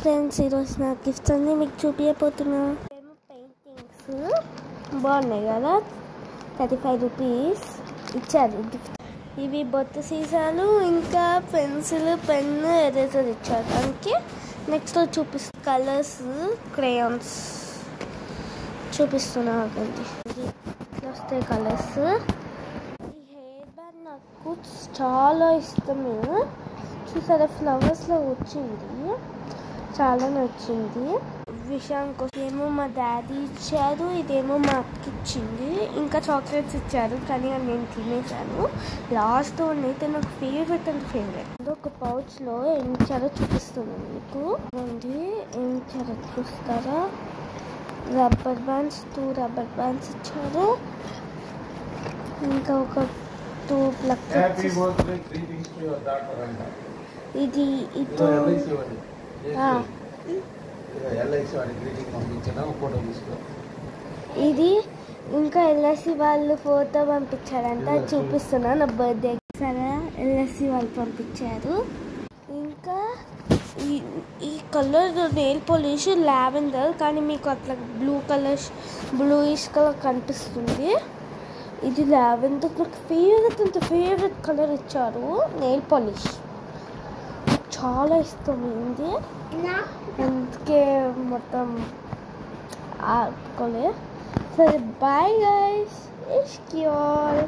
Friends, ఈరోజు నా gifts అన్నీ మీకు చూపించబోతున్నా. పెయింటింగ్స్ బాగున్నాయి కదా, 35 రూపీస్ ఇచ్చారు గిఫ్ట్. ఇవి బొత్త సీసాలు, ఇంకా పెన్సిల్, పెన్ను, ఎరేజర్ ఇచ్చారు. దానికి నెక్స్ట్ కలర్స్, క్రేయాన్స్ చూపిస్తున్నా. వస్తాయి కలర్స్. ఈ హెయిర్ బ్యాండ్ నాకు చాలా ఇష్టము. చూసారా, ఫ్లవర్స్లో వచ్చింది, చాలా నచ్చింది. విషయానికి ఏమో మా డాడీ ఇచ్చారు, ఇదేమో మా అక్క ఇచ్చింది. ఇంకా చాక్లెట్స్ ఇచ్చారు, కానీ నేను తినేసాను. లాస్ట్ వన్ అయితే నాకు ఫేవరెట్ అండ్ ఫేవరెట్. ఒక పౌచ్లో ఏం ఇచ్చారో చూపిస్తున్నాను మీకు. ఏం ఇచ్చారో చూస్తారా? రబ్బర్ బ్యాండ్స్, 2 రబ్బర్ బ్యాండ్స్ ఇచ్చారు. ఇంకా ఒక 2 ప్లగ్. ఇది ఇది ఇంకా ఎల్ఐసి వాళ్ళు ఫోటో పంపించారంట, చూపిస్తున్నా. నా బర్త్డే సరే ఎల్ఐసి వాళ్ళు పంపించారు. ఇంకా ఈ కలర్ నెయిల్ పాలిష్ లావెండర్, కానీ మీకు అట్లా బ్లూయిష్ కలర్ కనిపిస్తుంది. ఇది లావెండర్. నాకు ఫేవరెట్ కలర్ ఇచ్చారు. నెయిల్ పాలిష్ చాలా ఇష్టమైంది, అందుకే మొత్తం ఆడుకోలే. సరే, బాయ్ గైస్, ఇష్క్ యూ ఆల్.